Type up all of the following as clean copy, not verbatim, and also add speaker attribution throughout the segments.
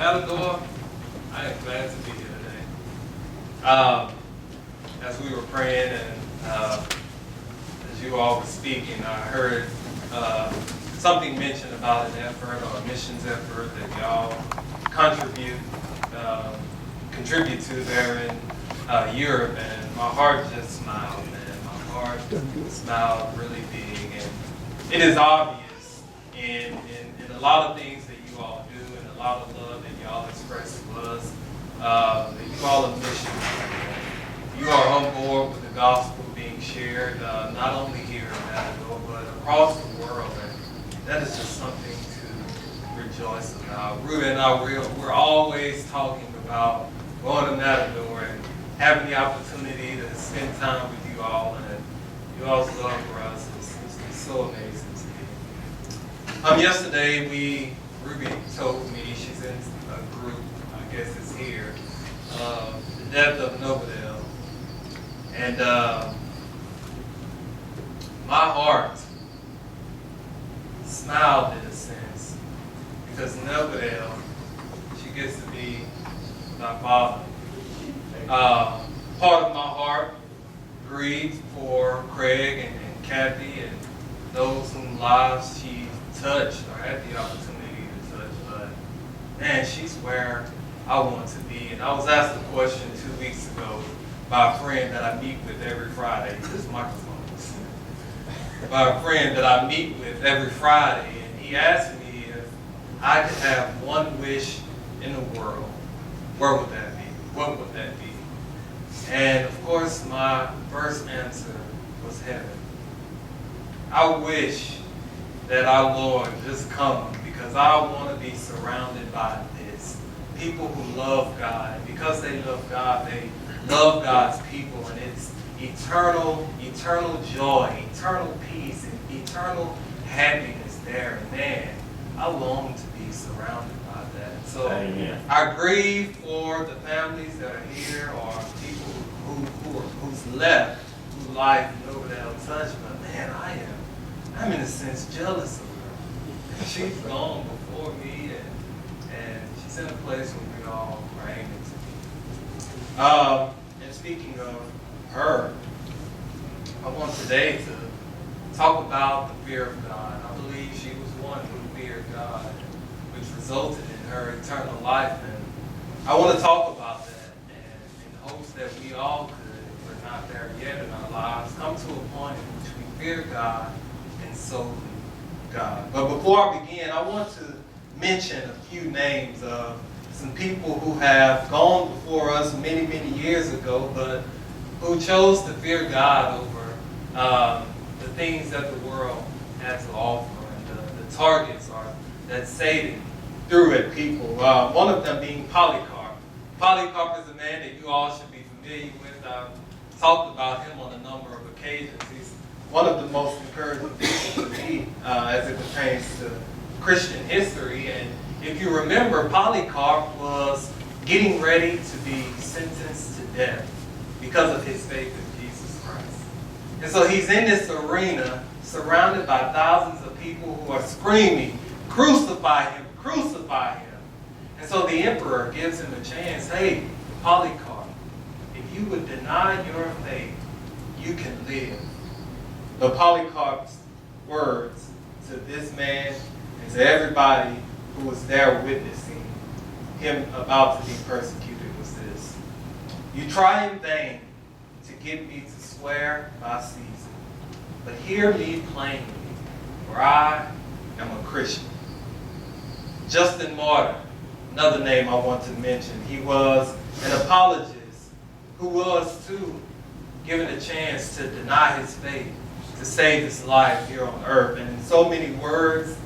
Speaker 1: Matador, I am glad to be here today. As we were praying and as you all were speaking, I heard something mentioned about an effort or a missions effort that y'all contribute to there in Europe, and my heart just smiled, man. My heart smiled really big, and it is obvious in a lot of things that you all do and a lot of love that y'all express to us, that you all are missionaries. You are on board with the gospel being shared, not only here in Matador, but across the world, and that is just something to rejoice about. Ruth and I, we're always talking about going to Matador and having the opportunity to spend time with you all, and you all's love for us is so amazing to me. Yesterday, Ruby told me, she's in a group, I guess it's here, the death of Nobodell. And my heart smiled in a sense, because Nobodell, she gets to be my father. Part of my heart grieves for Craig and Kathy and those whose lives she touched or had the opportunity to touch, but man, she's where I want to be. And I was asked a question 2 weeks ago by a friend that I meet with every Friday. This microphones. By a friend that I meet with every Friday, and he asked me if I could have one wish in the world, where would that be? What would that be? And of course, my first answer was heaven. I wish that our Lord just come, because I want to be surrounded by this. People who love God, and because they love God, they love God's people, and it's eternal joy, eternal peace, and eternal happiness there. And man, I long to be surrounded by that. So amen. I grieve for the families that are here, or people who's left, whose life Nobodell touched. But man, I'm in a sense jealous of her. She's gone before me, and she's in a place where we all are aiming to be. And speaking of her, I want today to talk about the fear of God. I believe she was one who feared God, which resulted in her eternal life. And I want to talk about that, and in hopes that we all could, if we're not there yet in our lives, come to a point in which we fear God and solely God. But before I begin, I want to mention a few names of some people who have gone before us many, many years ago, but who chose to fear God over the things that the world had to offer, and the targets that Satan threw at people. One of them being Polycarp. Polycarp is a man that you all should be familiar with. I've talked about him on a number of occasions. He's one of the most encouraging people to me as it pertains to Christian history. And if you remember, Polycarp was getting ready to be sentenced to death because of his faith in Jesus Christ. And so he's in this arena surrounded by thousands of people who are screaming, "Crucify him, crucify him." And so the emperor gives him a chance. Hey, Polycarp, if you would deny your faith, you can live. But Polycarp's words to this man and to everybody who was there witnessing him about to be persecuted was this: "You try in vain to get me to swear by Caesar, but hear me plainly, for I am a Christian." Justin Martyr, another name I want to mention. He was an apologist who was too given a chance to deny his faith to save his life here on earth. And in so many words,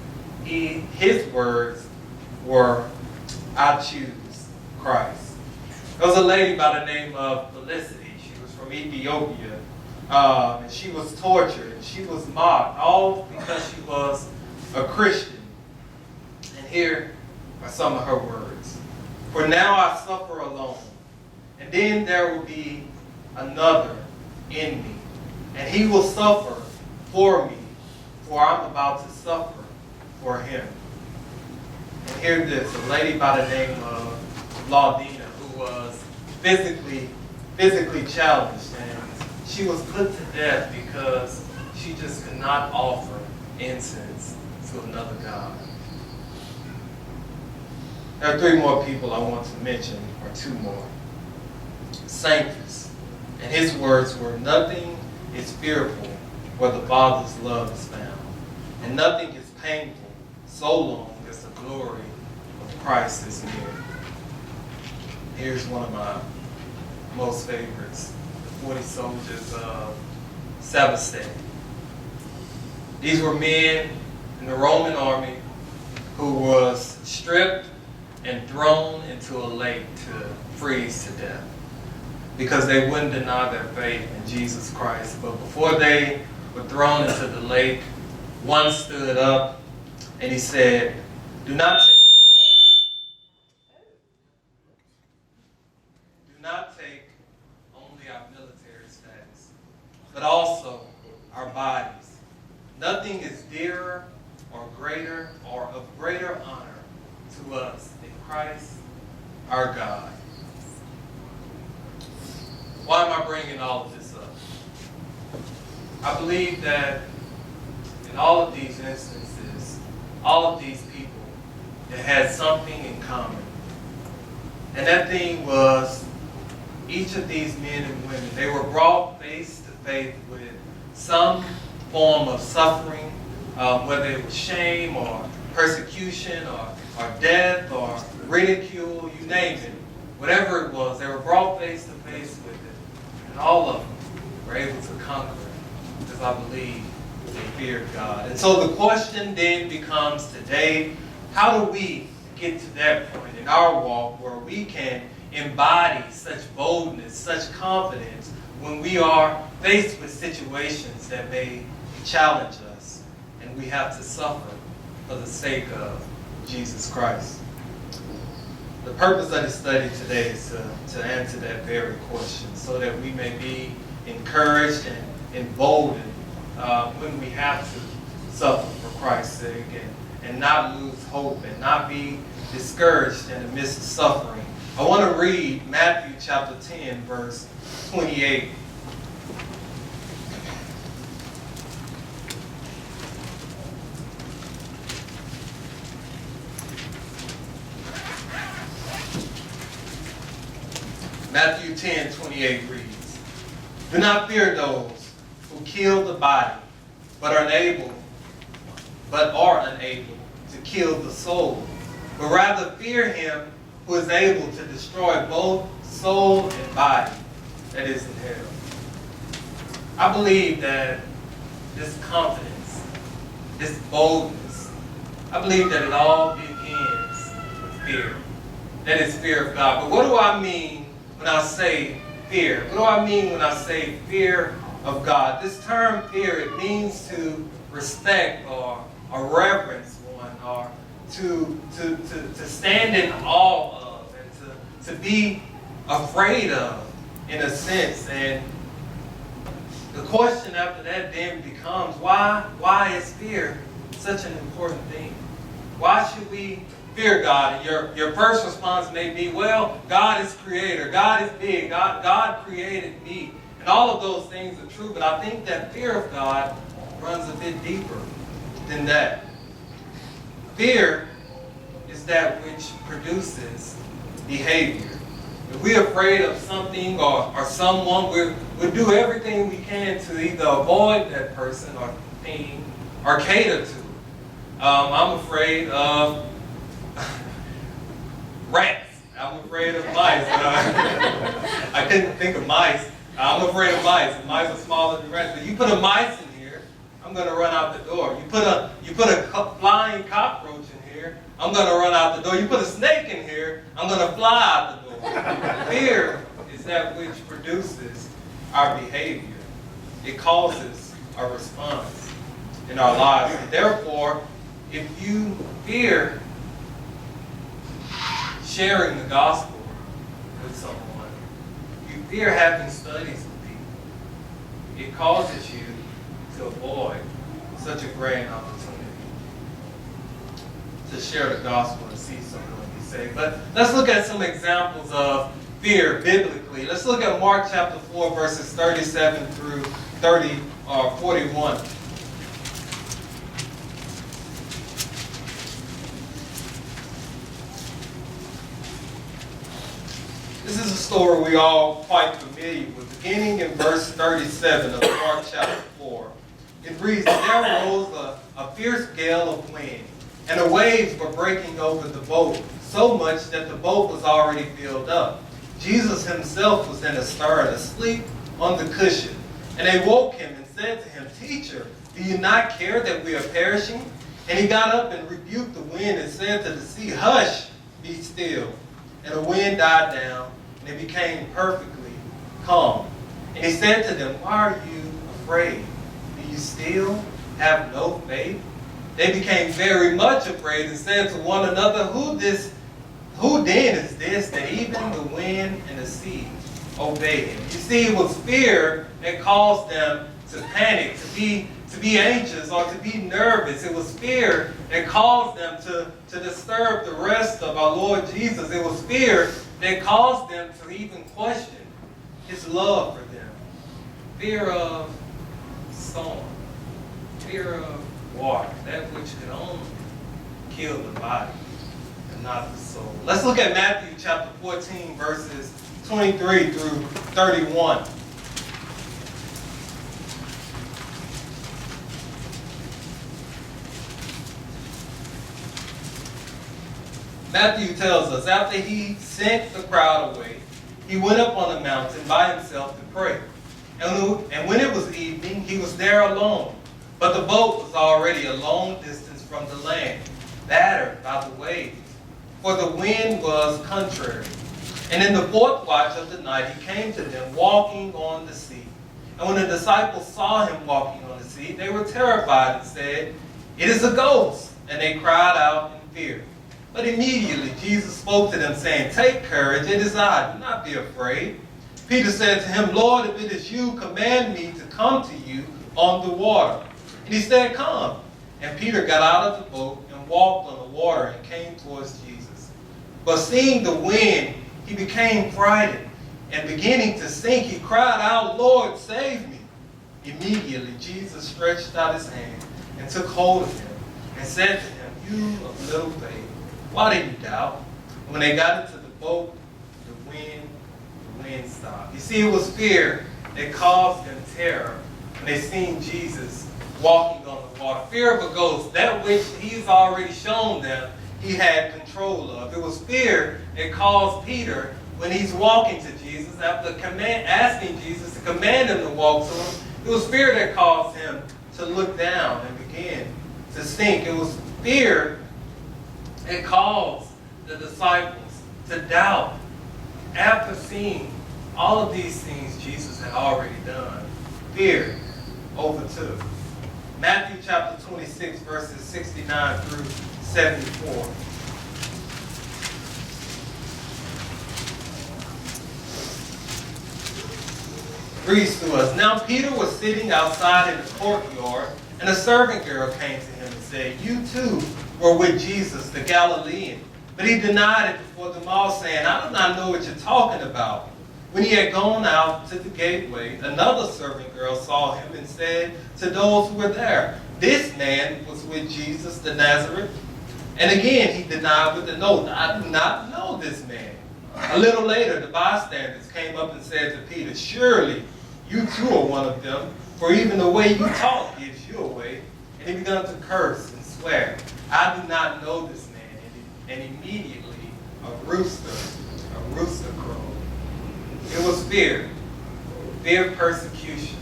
Speaker 1: his words were, "I choose Christ." There was a lady by the name of Felicity. She was from Ethiopia, and she was tortured, and she was mocked, all because she was a Christian. And here are some of her words: "For now I suffer alone, and then there will be another in me, and he will suffer for me, for I'm about to suffer for him." And hear this, a lady by the name of Laudina, who was physically challenged, and she was put to death because she just could not offer incense to another god. There are three more people I want to mention, or two more. Sanctus, and his words were, "Nothing is fearful where the Father's love is found, and nothing is painful so long as the glory of Christ is near." Here's one of my most favorites, the 40 soldiers of Sabastet. These were men in the Roman army who was stripped and thrown into a lake to freeze to death because they wouldn't deny their faith in Jesus Christ. But before they were thrown into the lake, one stood up and he said, do not take only our military status, but also our bodies. Nothing is dearer or greater or of greater honor to us than Christ, our God. Why am I bringing all of this up? I believe that in all of these instances, all of these people, they had something in common. And that thing was each of these men and women, they were brought face to face with some form of suffering, whether it was shame or persecution or death or ridicule, you name it. Whatever it was, they were brought face to face with it. And all of them were able to conquer it because I believe they feared God. And so the question then becomes today, how do we get to that point in our walk where we can embody such boldness, such confidence when we are faced with situations that may challenge us and we have to suffer for the sake of Jesus Christ? The purpose of the study today is to answer that very question so that we may be encouraged and emboldened when we have to suffer for Christ's sake and not lose hope and not be discouraged in the midst of suffering. I want to read Matthew chapter 10, verse 28. Matthew 10:28 reads, "Do not fear those who kill the body, but are unable to kill the soul, but rather fear him who is able to destroy both soul and body, that is in hell." I believe that this confidence, this boldness, I believe that it all begins with fear. That is fear of God. But what do I mean when I say fear? What do I mean when I say fear of God? This term fear, it means to respect or reverence one, or to stand in awe of, and to be afraid of, in a sense. And the question after that then becomes, why is fear such an important thing? Why should we fear God? And your first response may be, well, God is creator, God is big, God created me. And all of those things are true, but I think that fear of God runs a bit deeper than that. Fear is that which produces behavior. If we're afraid of something or someone, we'll do everything we can to either avoid that person or thing or cater to. I'm afraid of rats. I'm afraid of mice. I couldn't think of mice. I'm afraid of mice. Mice are smaller than rats. But you put a mice in here, I'm going to run out the door. You put a flying cockroach in here, I'm going to run out the door. You put a snake in here, I'm going to fly out the door. Fear is that which produces our behavior. It causes a response in our lives. And therefore, if you fear sharing the gospel with someone, you fear having studies with people, it causes you to avoid such a great opportunity. to share the gospel and see someone be saved. But let's look at some examples of fear biblically. Let's look at Mark chapter 4, verses 37 through 41. This is a story we're all quite familiar with, beginning in verse 37 of Mark chapter 4. It reads, "There arose a fierce gale of wind, and the waves were breaking over the boat, so much that the boat was already filled up. Jesus himself was in the stern, asleep on the cushion. And they woke him and said to him, 'Teacher, do you not care that we are perishing?' And he got up and rebuked the wind and said to the sea, 'Hush, be still.' And the wind died down, and it became perfectly calm. And he said to them, 'Why are you afraid? Do you still have no faith?' They became very much afraid and said to one another, 'Who then is this that even the wind and the sea obey him?'" You see, it was fear that caused them to panic, to be anxious, or to be nervous. It was fear that caused them to disturb the rest of our Lord Jesus. It was fear that caused them to even question his love for them. Fear of storm, fear of water, that which could only kill the body and not the soul. Let's look at Matthew chapter 14, verses 23 through 31. Matthew tells us, after he sent the crowd away, he went up on the mountain by himself to pray. And when it was evening, he was there alone. But the boat was already a long distance from the land, battered by the waves, for the wind was contrary. And in the fourth watch of the night, he came to them walking on the sea. And when the disciples saw him walking on the sea, they were terrified and said, "It is a ghost!" And they cried out in fear. But immediately Jesus spoke to them, saying, "Take courage, it is I, do not be afraid." Peter said to him, "Lord, if it is you, command me to come to you on the water." And he said, "Come." And Peter got out of the boat and walked on the water and came towards Jesus. But seeing the wind, he became frightened, and beginning to sink, he cried out, "Lord, save me." Immediately Jesus stretched out his hand and took hold of him and said to him, "You of little faith, why did you doubt?" When they got into the boat, the wind stopped. You see, it was fear that caused them terror when they seen Jesus walking on the water. Fear of a ghost, that which he's already shown them he had control of. It was fear that caused Peter, when he's walking to Jesus, after asking Jesus to command him to walk to him, it was fear that caused him to look down and begin to sink. It was fear that caused the disciples to doubt after seeing all of these things Jesus had already done. Fear overtook. Matthew chapter 26, verses 69 through 74. Reads to us, "Now Peter was sitting outside in the courtyard, and a servant girl came to him and said, 'You too were with Jesus, the Galilean.' But he denied it before them all, saying, 'I do not know what you're talking about.' When he had gone out to the gateway, another servant girl saw him and said to those who were there, 'This man was with Jesus the Nazareth.' And again he denied with an oath, 'I do not know this man.' A little later, the bystanders came up and said to Peter, 'Surely you too are one of them, for even the way you talk gives you away.' And he began to curse and swear, 'I do not know this man.' And immediately a rooster crowed. It was fear of persecution,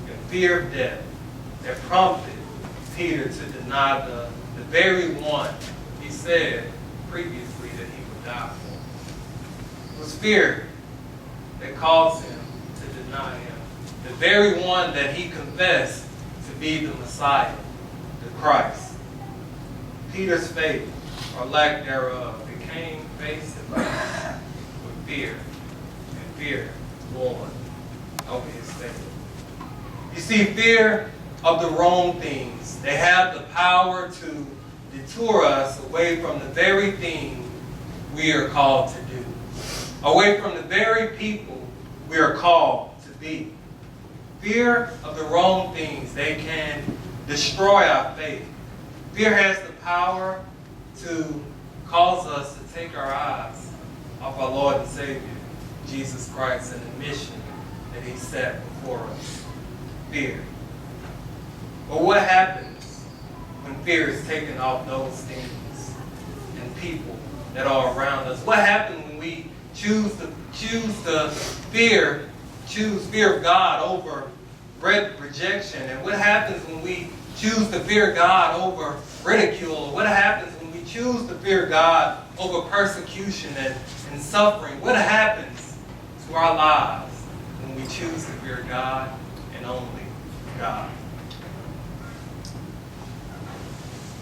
Speaker 1: and fear of death that prompted Peter to deny the very one he said previously that he would die for. It was fear that caused him to deny him, the very one that he confessed to be the Messiah, the Christ. Peter's faith, or lack thereof, became face to face with fear, and fear won over his faith. You see, fear of the wrong things. They have the power to detour us away from the very thing we are called to do, away from the very people we are called to be. Fear of the wrong things, they can destroy our faith. Fear has the power to cause us to take our eyes off our Lord and Savior, Jesus Christ, and the mission that He set before us. Fear. But what happens when fear is taken off those things and people that are around us? What happens when we choose fear of God over rejection? And what happens when we choose to fear God over ridicule? What happens when we choose to fear God over persecution and suffering? What happens to our lives when we choose to fear God and only God?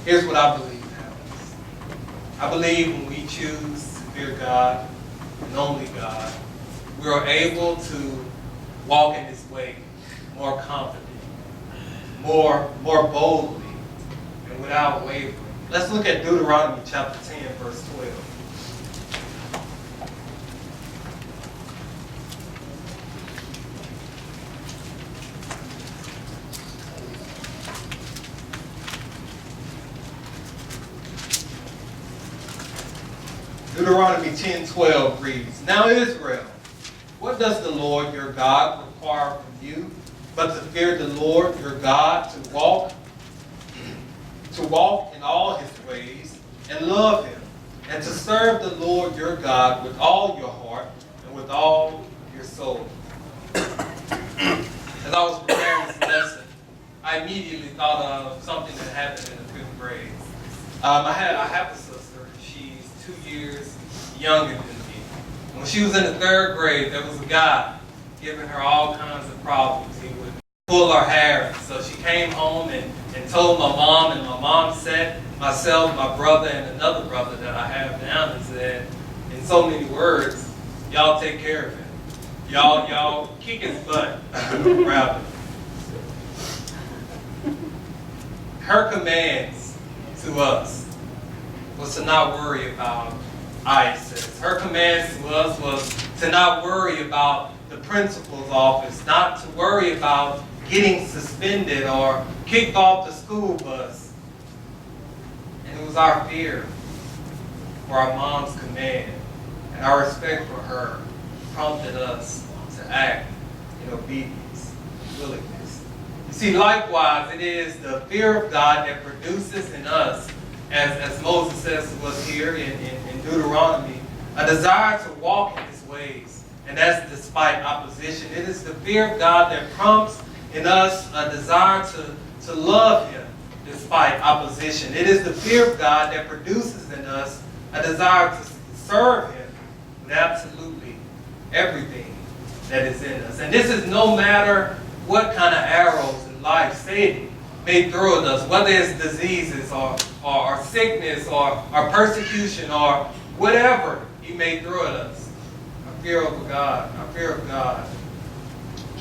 Speaker 1: Here's what I believe happens. I believe when we choose to fear God and only God, we are able to walk in His way more confidently, more boldly, and without wavering. Let's look at Deuteronomy chapter 10, verse 12. Deuteronomy 10:12 reads, "Now Israel, what does the Lord your God require from you, but to fear the Lord your God, to walk in all His ways, and love Him, and to serve the Lord your God with all your heart and with all your soul." As I was preparing this lesson, I immediately thought of something that happened in the 5th grade. I have a sister. She's 2 years younger than me. When she was in the 3rd grade, there was a guy giving her all kinds of problems. He would pull her hair. So she came home and told my mom, and my mom sat myself, my brother, and another brother that I have now, and said, in so many words, y'all take care of him. Y'all kick his butt. Rather. Her commands to us was to not worry about ISS. Her commands to us was to not worry about the principal's office, not to worry about getting suspended or kicked off the school bus. And it was our fear for our mom's command and our respect for her prompted us to act in obedience and willingness. You see, likewise, it is the fear of God that produces in us, as Moses says to us here in Deuteronomy, a desire to walk in His ways, and that's despite opposition. It is the fear of God that prompts in us a desire to love Him despite opposition. It is the fear of God that produces in us a desire to serve Him with absolutely everything that is in us. And this is no matter what kind of arrows in life Satan may throw at us, whether it's diseases or sickness or persecution or whatever he may throw at us. Our fear of God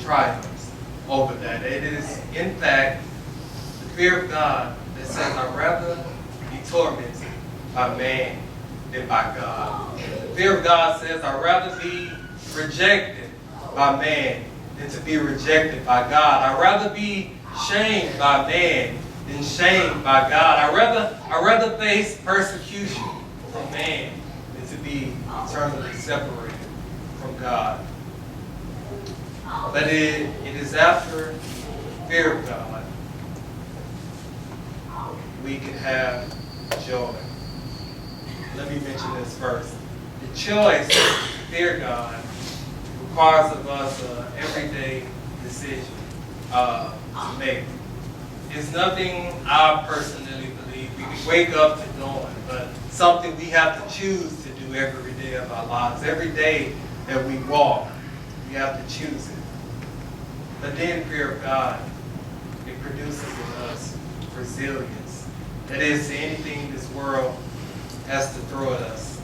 Speaker 1: triumphs over that. It is, in fact, the fear of God that says, I'd rather be tormented by man than by God. The fear of God says, I'd rather be rejected by man than to be rejected by God. I'd rather be shamed by man than shamed by God. I'd rather face persecution from man than to be eternally separated from God. But it is after fear of God we can have joy. Let me mention this first. The choice to fear God requires of us an everyday decision to make. It's nothing I personally believe we can wake up to doing, but something we have to choose to do every day of our lives. Every day that we walk, we have to choose it. But then fear of God, it produces in us resilience. That is, to anything this world has to throw at us.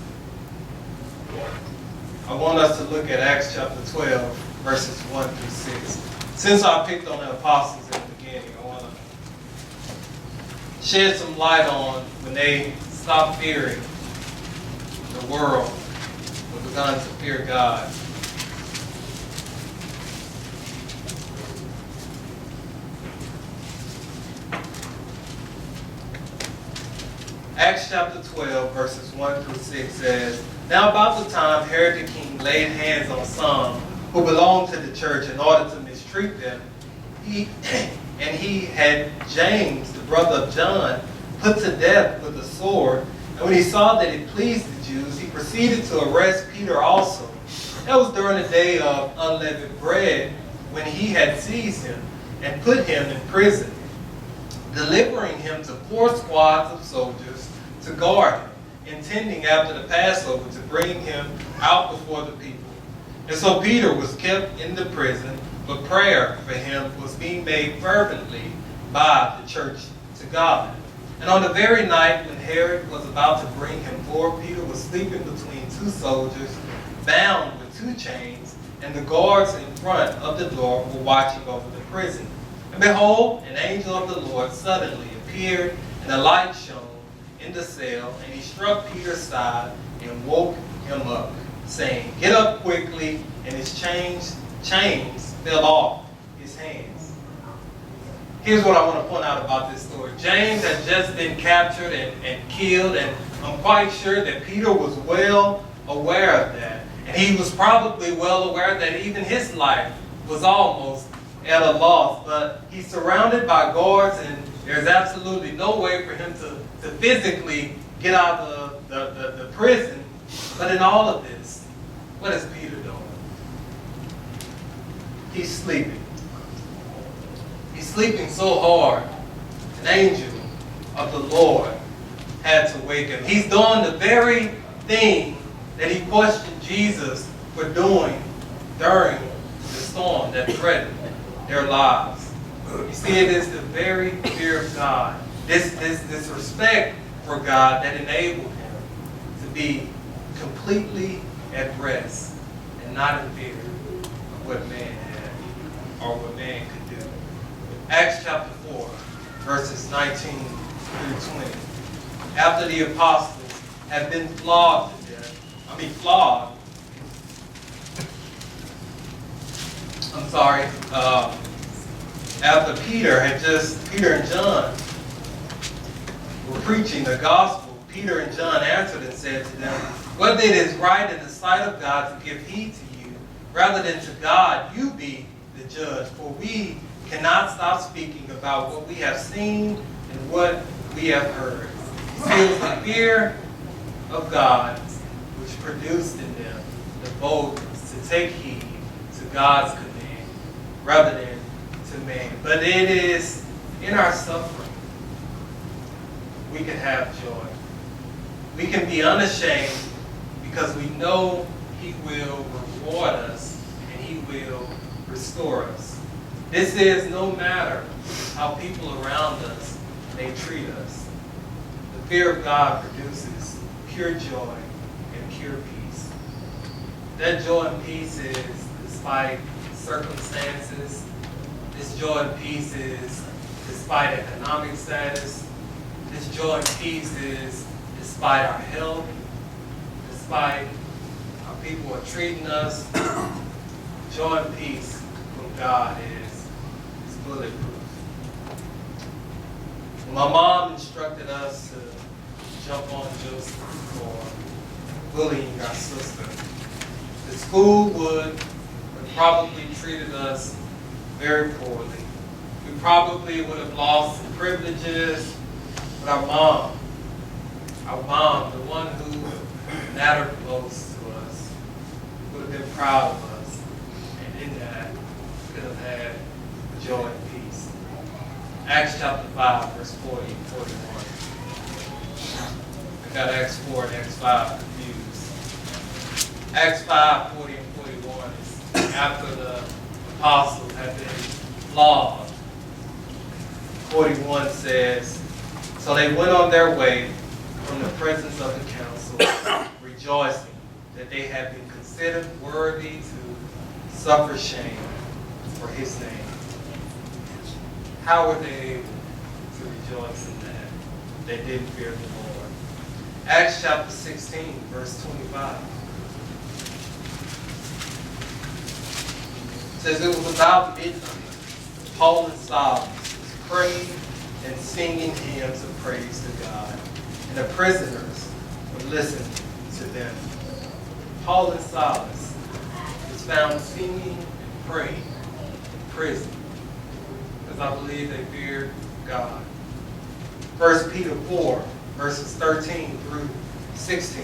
Speaker 1: I want us to look at Acts chapter 12, verses 1 through 6. Since I picked on the apostles in the beginning, I want to shed some light on when they stopped fearing the world and begun to fear God. Acts chapter 12, verses 1 through 6 says, Now about the time Herod the king laid hands on some who belonged to the church in order to mistreat them, he had James, the brother of John, put to death with a sword. And when he saw that it pleased the Jews, he proceeded to arrest Peter also. That was during the day of unleavened bread, when he had seized him and put him in prison, delivering him to 4 squads of soldiers to guard him, intending after the Passover to bring him out before the people. And so Peter was kept in the prison, but prayer for him was being made fervently by the church to God. And on the very night when Herod was about to bring him forth, Peter was sleeping between 2 soldiers, bound with 2 chains, and the guards in front of the door were watching over the prison. And behold, an angel of the Lord suddenly appeared, and a light shone in the cell, and he struck Peter's side and woke him up, saying, Get up quickly, and his chains fell off his hands. Here's what I want to point out about this story. James had just been captured and killed, and I'm quite sure that Peter was well aware of that. And he was probably well aware that even his life was almost at a loss. But he's surrounded by guards, and there's absolutely no way for him to physically get out of the prison. But in all of this, what is Peter doing? He's sleeping. He's sleeping so hard, an angel of the Lord had to wake him. He's doing the very thing that he questioned Jesus for doing during the storm that threatened their lives. You see, it is the very fear of God, this respect for God that enabled him to be completely at rest and not in fear of what man had or what man could do. Acts chapter 4, verses 19 through 20. After the apostles had been flogged, after Peter and John were preaching the gospel, Peter and John answered and said to them, Whether it is right in the sight of God to give heed to you, rather than to God, you be the judge. For we cannot stop speaking about what we have seen and what we have heard. See, it was the fear of God which produced in them the boldness to take heed to God's command rather than to man. But it is in our suffering we can have joy. We can be unashamed because we know He will reward us and He will restore us. This is no matter how people around us may treat us. The fear of God produces pure joy and pure peace. That joy and peace is despite circumstances. This joy and peace is despite economic status. This joy and peace is despite our health, despite how people are treating us. Joy and peace from God is bulletproof. My mom instructed us to jump on Joseph for bullying our sister. The school would probably treated us very poorly. We probably would have lost some privileges, but our mom, the one who mattered most to us, would have been proud of us, and in that could have had joy and peace. Acts chapter 5, verse 40 and 41. I got Acts 4 and Acts 5 confused. Acts 5, 40 and 41 is after the apostles had been flogged. 41 says, So they went on their way from the presence of the council, rejoicing that they had been considered worthy to suffer shame for His name. How were they able to rejoice in that? that didn't fear the Lord. Acts chapter 16, verse 25. It says, it was about midnight. Paul and Silas was praying and singing hymns of praise to God, and the prisoners would listen to them. Paul and Silas was found singing and praying in prison because I believe they feared God. 1 Peter 4, verses 13 through 16.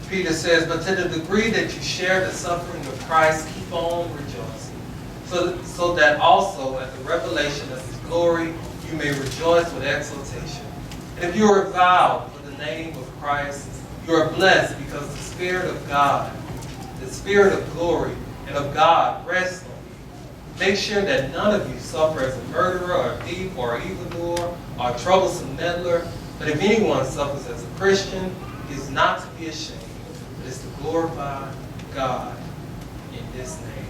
Speaker 1: Peter says, but to the degree that you share the suffering of Christ, keep on rejoicing, so that also at the revelation of his glory you may rejoice with exultation. And if you are reviled for the name of Christ, you are blessed because the Spirit of God, the Spirit of glory and of God rests on you. Make sure that none of you suffer as a murderer or a thief or an evildoer or a troublesome meddler, but if anyone suffers as a Christian, he is not to be ashamed, but is to glorify God in this name.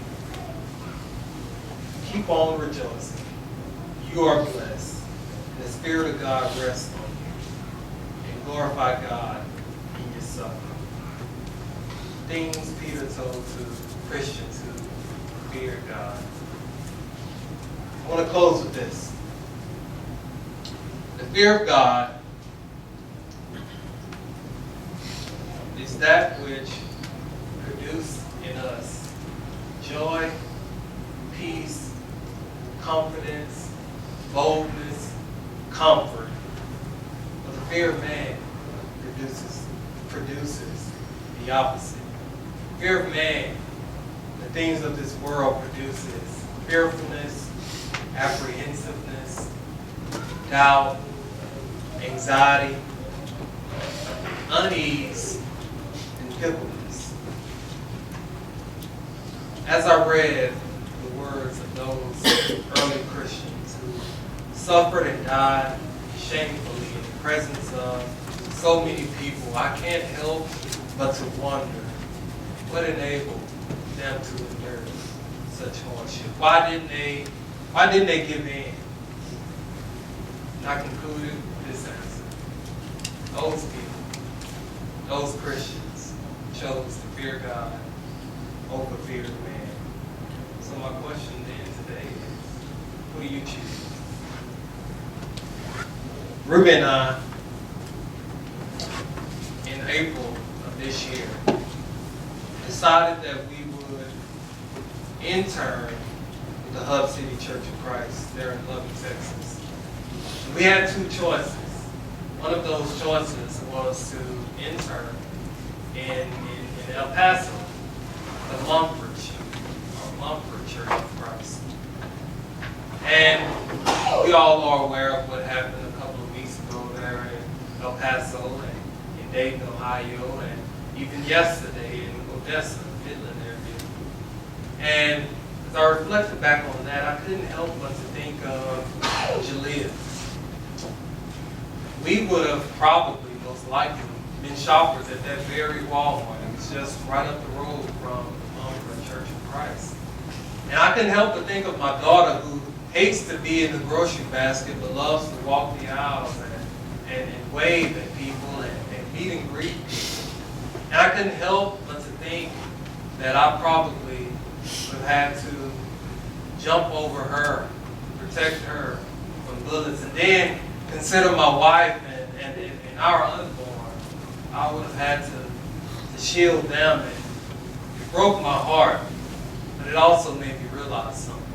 Speaker 1: Keep on rejoicing. You are blessed. And the Spirit of God rests on you. And glorify God in your suffering. Things Peter told to Christians who fear God. I want to close with this. The fear of God is that which produces in us joy, peace, confidence, boldness, comfort. But the fear of man produces the opposite. Fear of man, the things of this world produces fearfulness, apprehensiveness, doubt, anxiety, unease, and fickleness. As I read the words of those early Christians who suffered and died shamefully in the presence of so many people, I can't help but to wonder what enabled them to endure such hardship. Why didn't they give in? And I concluded this answer. Those people, those Christians, chose to fear God over fear of man. So my question then today is, who do you choose? Ruby and I, in April of this year, decided that we would intern with the Hub City Church of Christ there in Lubbock, Texas. We had two choices. One of those choices was to intern in El Paso, the Mumford Church of Christ. And we all are aware of what happened a couple of weeks ago there in El Paso and in Dayton, Ohio, and even yesterday in Odessa, Midland area. And as I reflected back on that, I couldn't help but to think of Jalea. We would have probably, most likely, been shoppers at that very Walmart. It was just right up the road from the Mumford Church of Christ. And I couldn't help but think of my daughter who hates to be in the grocery basket but loves to walk the aisles and wave at people and meet and greet people. And I couldn't help but to think that I probably would have had to jump over her, protect her from bullets, and then consider my wife and our unborn. I would have had to shield them, and it broke my heart, but it also made me realize something.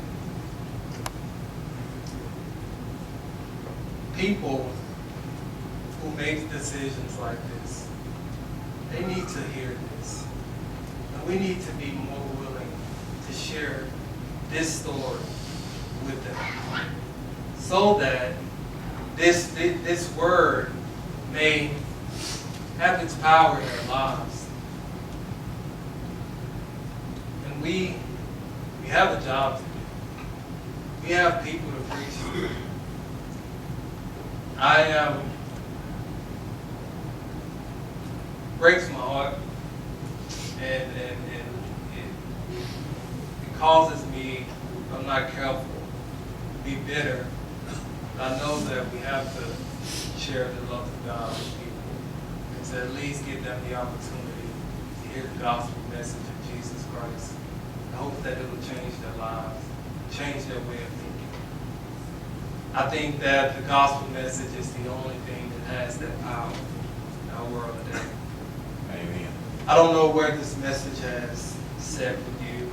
Speaker 1: People who make decisions like this, they need to hear this. And we need to be more willing to share this story with them so that this word may have its power in their lives. And we have a job to do. We have people to preach to. Breaks my heart, and it causes me I'm not careful, be bitter. I know that we have to share the love of God with people and to at least give them the opportunity to hear the gospel message of Jesus Christ. I hope that it will change their lives, change their way of thinking. I think that the gospel message is the only thing that has that power in our world today.
Speaker 2: Amen.
Speaker 1: I don't know where this message has set with you,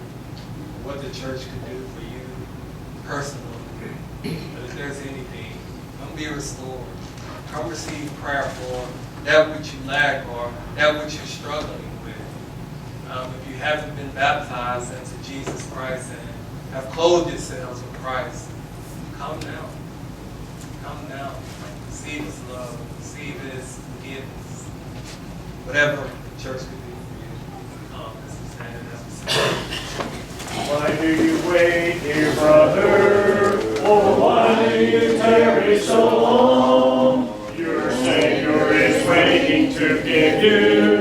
Speaker 1: what the church could do for you personally. But if there's anything, come be restored. Come receive prayer for that which you lack or that which you're struggling with. If you haven't been baptized into Jesus Christ and have clothed yourselves with Christ, come now. Come now. Receive His love. Receive His forgiveness. Whatever the church could do for you, come as we stand and as we sing.
Speaker 3: Why do you wait, dear brother? Or why do you tarry so long? Your Savior is waiting to give you